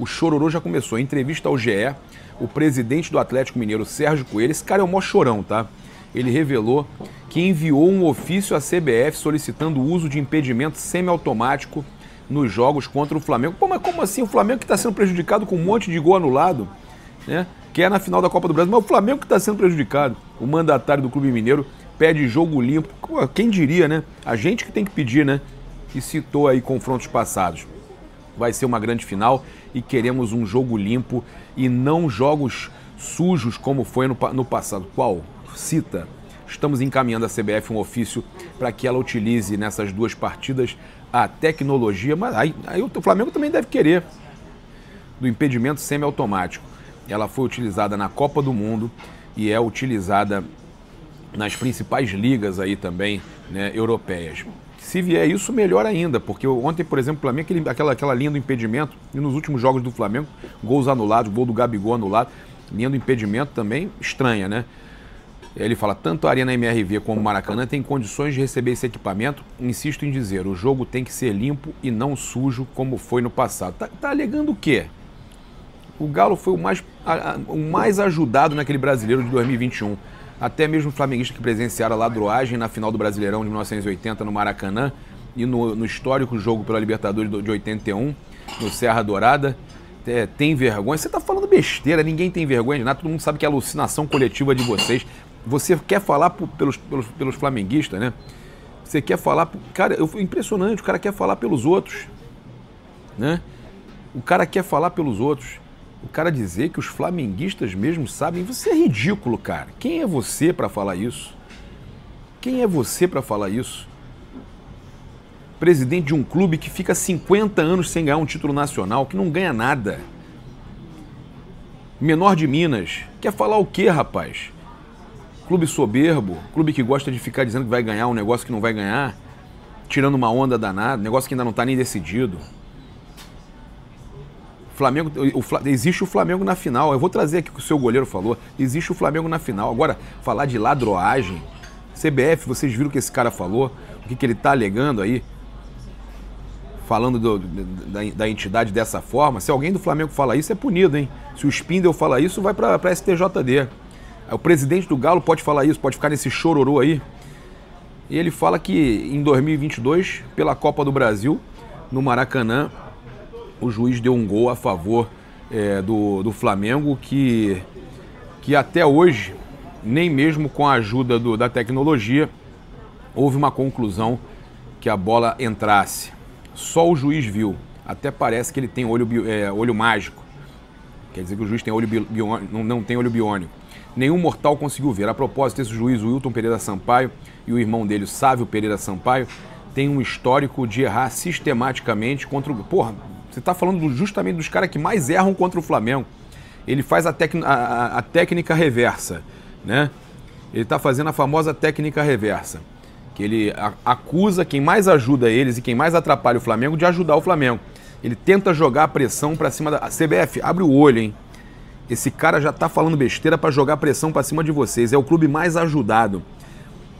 o chororô já começou. Em entrevista ao GE, o presidente do Atlético Mineiro, Sérgio Coelho, esse cara é o maior chorão, tá? Ele revelou que enviou um ofício à CBF solicitando o uso de impedimento semiautomático nos jogos contra o Flamengo. Pô, mas como assim? O Flamengo que está sendo prejudicado com um monte de gol anulado, né? Que é na final da Copa do Brasil, mas o Flamengo que está sendo prejudicado. O mandatário do Clube Mineiro pede jogo limpo. Quem diria, né? A gente que tem que pedir, né? E citou aí confrontos passados. Vai ser uma grande final e queremos um jogo limpo e não jogos sujos como foi no passado. Qual? Cita. Estamos encaminhando a CBF um ofício para que ela utilize nessas duas partidas a tecnologia, mas aí o Flamengo também deve querer, do impedimento semiautomático. Ela foi utilizada na Copa do Mundo e é utilizada nas principais ligas aí também, né, europeias. Se vier isso, melhor ainda, porque ontem, por exemplo, o Flamengo, aquela linha do impedimento, e nos últimos jogos do Flamengo, gols anulados, gol do Gabigol anulado, linha do impedimento também estranha, né? Ele fala, tanto a Arena MRV como o Maracanã tem condições de receber esse equipamento. Insisto em dizer, o jogo tem que ser limpo e não sujo como foi no passado. Tá alegando o quê? O Galo foi o mais ajudado naquele Brasileiro de 2021. Até mesmo o flamenguista que presenciaram a ladroagem na final do Brasileirão de 1980 no Maracanã e no histórico jogo pela Libertadores de 81, no Serra Dourada, tem vergonha. Você tá falando besteira, ninguém tem vergonha de nada, todo mundo sabe que é alucinação coletiva de vocês. Você quer falar pelos flamenguistas, né? Você quer falar... Cara, impressionante, o cara quer falar pelos outros, né? O cara quer falar pelos outros. O cara dizer que os flamenguistas mesmo sabem, você é ridículo, cara. Quem é você para falar isso? Quem é você para falar isso? Presidente de um clube que fica 50 anos sem ganhar um título nacional, que não ganha nada. Menor de Minas. Quer falar o quê, rapaz? Clube soberbo, clube que gosta de ficar dizendo que vai ganhar um negócio que não vai ganhar, tirando uma onda danada, negócio que ainda não está nem decidido. Flamengo, existe o Flamengo na final. Eu vou trazer aqui o que o seu goleiro falou. Existe o Flamengo na final. Agora, falar de ladroagem, CBF, vocês viram o que esse cara falou? O que ele está alegando aí? Falando da entidade dessa forma. Se alguém do Flamengo fala isso, é punido, hein? Se o Spindel fala isso, vai para a STJD. O presidente do Galo pode falar isso, pode ficar nesse chororô aí. E ele fala que em 2022, pela Copa do Brasil, no Maracanã, o juiz deu um gol a favor do Flamengo que até hoje, nem mesmo com a ajuda da tecnologia, houve uma conclusão que a bola entrasse. Só o juiz viu. Até parece que ele tem olho mágico. Quer dizer que o juiz tem olho biônico, não tem olho biônico. Nenhum mortal conseguiu ver. A propósito, esse juiz, o Wilton Pereira Sampaio, e o irmão dele, o Sávio Pereira Sampaio, tem um histórico de errar sistematicamente contra o... Porra, você está falando justamente dos caras que mais erram contra o Flamengo. Ele faz a técnica reversa, né? Ele está fazendo a famosa técnica reversa, que ele acusa quem mais ajuda eles e quem mais atrapalha o Flamengo de ajudar o Flamengo. Ele tenta jogar a pressão para cima da... A CBF, abre o olho, hein? Esse cara já está falando besteira para jogar pressão para cima de vocês. É o clube mais ajudado.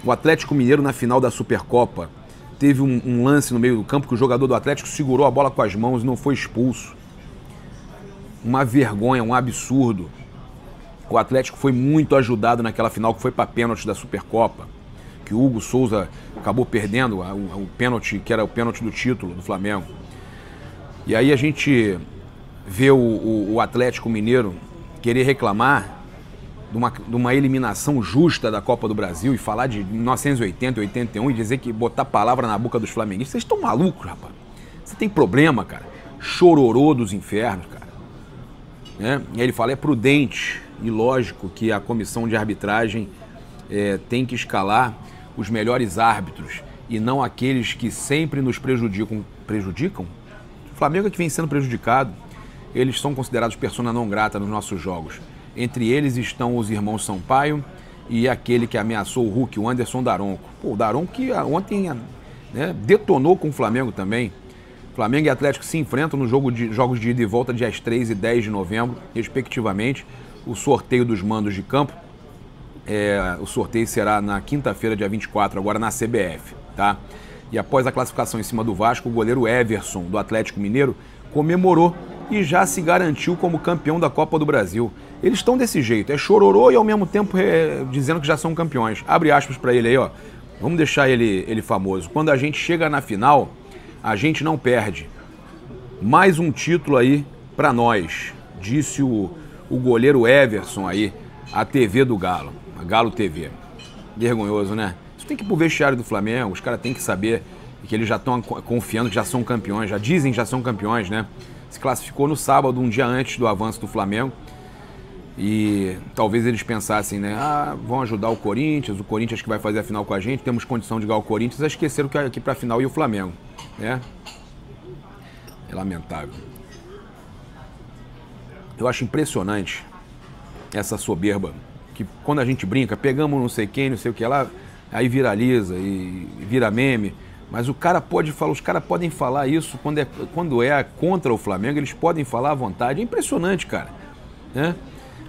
O Atlético Mineiro na final da Supercopa teve um lance no meio do campo que o jogador do Atlético segurou a bola com as mãos e não foi expulso. Uma vergonha, um absurdo. O Atlético foi muito ajudado naquela final que foi para pênalti da Supercopa, que o Hugo Souza acabou perdendo o pênalti, que era o pênalti do título do Flamengo. E aí a gente vê o Atlético Mineiro querer reclamar de uma eliminação justa da Copa do Brasil e falar de 1980 e 81 e dizer que botar palavra na boca dos flamenguistas. Vocês estão malucos, rapaz? Você tem problema, cara? Chororô dos infernos, cara. Né? E aí ele fala, é prudente e lógico que a comissão de arbitragem tem que escalar os melhores árbitros e não aqueles que sempre nos prejudicam. Prejudicam? O Flamengo é que vem sendo prejudicado. Eles são considerados persona não grata nos nossos jogos. Entre eles estão os irmãos Sampaio e aquele que ameaçou o Hulk, o Anderson Daronco. Pô, o Daronco que ontem, né, detonou com o Flamengo também. Flamengo e Atlético se enfrentam no jogos de ida e volta dias 3 e 10 de novembro, respectivamente. O sorteio dos mandos de campo, o sorteio será na quinta-feira, dia 24, agora na CBF, tá? E após a classificação em cima do Vasco, o goleiro Everson, do Atlético Mineiro, comemorou e já se garantiu como campeão da Copa do Brasil. Eles estão desse jeito, é chororô e ao mesmo tempo dizendo que já são campeões. Abre aspas para ele aí, ó. Vamos deixar ele famoso. Quando a gente chega na final, a gente não perde. Mais um título aí para nós, disse o goleiro Everson aí, a TV do Galo, a Galo TV. Vergonhoso, né? Isso tem que ir pro vestiário do Flamengo, os caras têm que saber que eles já estão confiando que já são campeões, já dizem que já são campeões, né? Se classificou no sábado, um dia antes do avanço do Flamengo. E talvez eles pensassem, né? Ah, vão ajudar o Corinthians que vai fazer a final com a gente, temos condição de ganhar o Corinthians, esqueceram que aqui pra final ia o Flamengo, né? É lamentável. Eu acho impressionante essa soberba, que quando a gente brinca, pegamos não sei quem, não sei o que lá, aí viraliza e vira meme. Mas o cara pode falar, os caras podem falar isso quando é contra o Flamengo, eles podem falar à vontade. É impressionante, cara, né?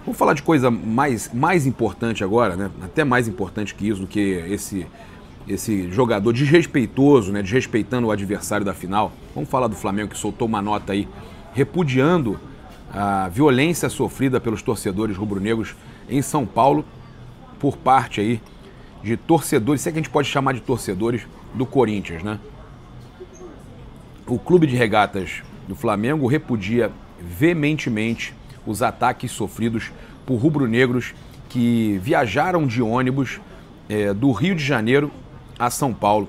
Vamos falar de coisa mais importante agora, né? Até mais importante que isso, do que esse jogador desrespeitoso, né? Desrespeitando o adversário da final. Vamos falar do Flamengo, que soltou uma nota aí repudiando a violência sofrida pelos torcedores rubro-negros em São Paulo por parte aí de torcedores, se é que a gente pode chamar de torcedores do Corinthians, né? O Clube de Regatas do Flamengo repudia veementemente os ataques sofridos por rubro-negros que viajaram de ônibus do Rio de Janeiro a São Paulo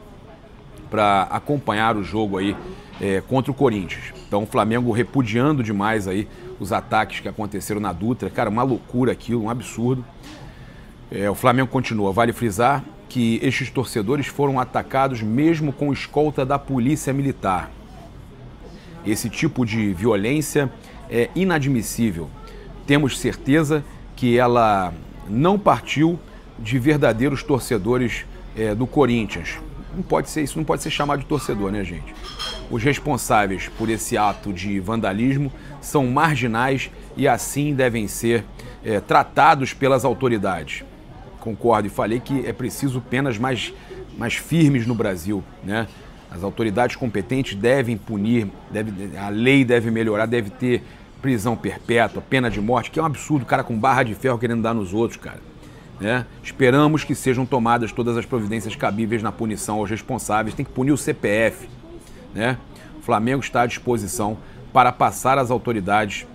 para acompanhar o jogo aí contra o Corinthians. Então o Flamengo repudiando demais aí os ataques que aconteceram na Dutra. Cara, uma loucura aquilo, um absurdo. O Flamengo continua, vale frisar que estes torcedores foram atacados mesmo com escolta da Polícia Militar. Esse tipo de violência é inadmissível. Temos certeza que ela não partiu de verdadeiros torcedores do Corinthians. Isso não pode ser chamado de torcedor, né, gente? Os responsáveis por esse ato de vandalismo são marginais e assim devem ser tratados pelas autoridades. Concordo e falei que é preciso penas mais firmes no Brasil, né? As autoridades competentes devem punir, a lei deve melhorar, deve ter prisão perpétua, pena de morte, que é um absurdo, o cara com barra de ferro querendo dar nos outros, cara. Né? Esperamos que sejam tomadas todas as providências cabíveis na punição aos responsáveis, tem que punir o CPF, né? O Flamengo está à disposição para passar às autoridades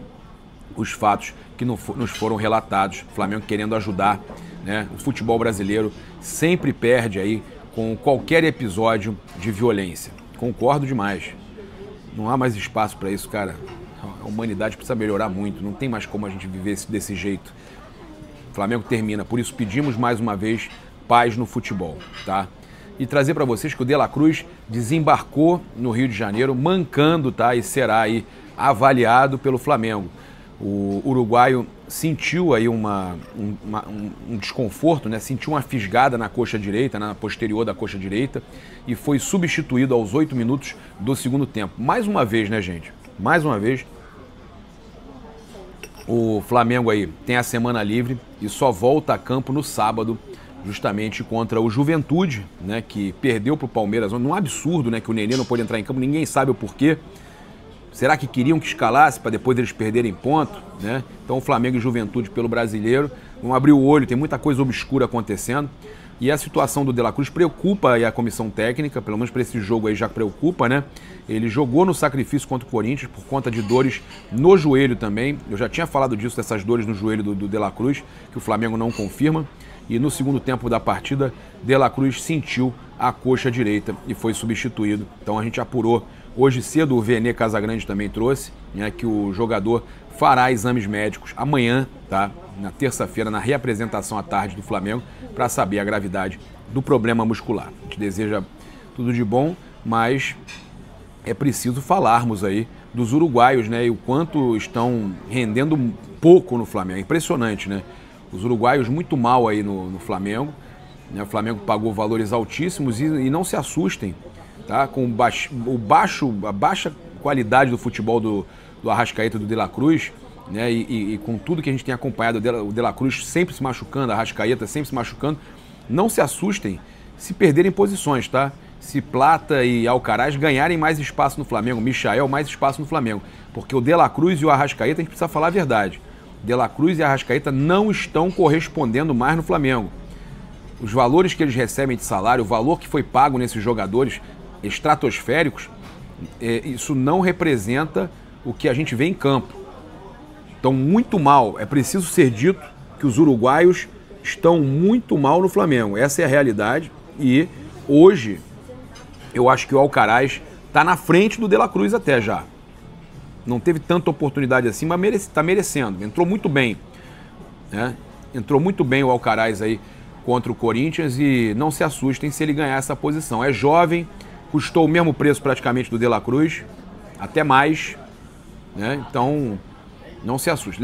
os fatos que nos foram relatados. O Flamengo querendo ajudar, né? O futebol brasileiro sempre perde aí com qualquer episódio de violência. Concordo demais. Não há mais espaço para isso, cara. A humanidade precisa melhorar muito. Não tem mais como a gente viver desse jeito. O Flamengo termina. Por isso pedimos mais uma vez paz no futebol, tá? E trazer para vocês que o De La Cruz desembarcou no Rio de Janeiro, mancando, tá? E será aí avaliado pelo Flamengo. O uruguaio sentiu aí um desconforto, né? Sentiu uma fisgada na coxa direita, na posterior da coxa direita, e foi substituído aos 8 minutos do segundo tempo. Mais uma vez, né, gente? Mais uma vez, o Flamengo aí tem a semana livre e só volta a campo no sábado, justamente contra o Juventude, né? Que perdeu para o Palmeiras. Um absurdo, né? Que o Nenê não pôde entrar em campo, ninguém sabe o porquê. Será que queriam que escalasse para depois eles perderem ponto, né? Então o Flamengo e Juventude pelo Brasileiro vão abrir o olho, tem muita coisa obscura acontecendo. E a situação do De La Cruz preocupa aí a comissão técnica, pelo menos para esse jogo aí já preocupa, né? Ele jogou no sacrifício contra o Corinthians por conta de dores no joelho também. Eu já tinha falado disso, dessas dores no joelho do De La Cruz, que o Flamengo não confirma. E no segundo tempo da partida, De La Cruz sentiu a coxa direita e foi substituído. Então a gente apurou. Hoje cedo o Vene Casagrande também trouxe, né, que o jogador fará exames médicos amanhã, tá? Na terça-feira, na reapresentação à tarde do Flamengo, para saber a gravidade do problema muscular. A gente deseja tudo de bom, mas é preciso falarmos aí dos uruguaios, né? E o quanto estão rendendo pouco no Flamengo. É impressionante, né? Os uruguaios muito mal aí no Flamengo, né? O Flamengo pagou valores altíssimos e não se assustem, tá? Com a baixa qualidade do futebol do Arrascaeta e do De La Cruz, né? E com tudo que a gente tem acompanhado, o De La Cruz sempre se machucando, a Arrascaeta sempre se machucando, não se assustem se perderem posições, tá? se Plata e Alcaraz ganharem mais espaço no Flamengo, Michael mais espaço no Flamengo. Porque o De La Cruz e o Arrascaeta, a gente precisa falar a verdade. De La Cruz e Arrascaeta não estão correspondendo mais no Flamengo. Os valores que eles recebem de salário, o valor que foi pago nesses jogadores estratosféricos, isso não representa o que a gente vê em campo. Estão muito mal. É preciso ser dito que os uruguaios estão muito mal no Flamengo. Essa é a realidade. E hoje eu acho que o Alcaraz está na frente do De La Cruz até já. Não teve tanta oportunidade assim, mas está merecendo. Entrou muito bem, né? Entrou muito bem o Alcaraz aí contra o Corinthians e não se assustem se ele ganhar essa posição. É jovem, custou o mesmo preço praticamente do De La Cruz, até mais, né? Então não se assustem.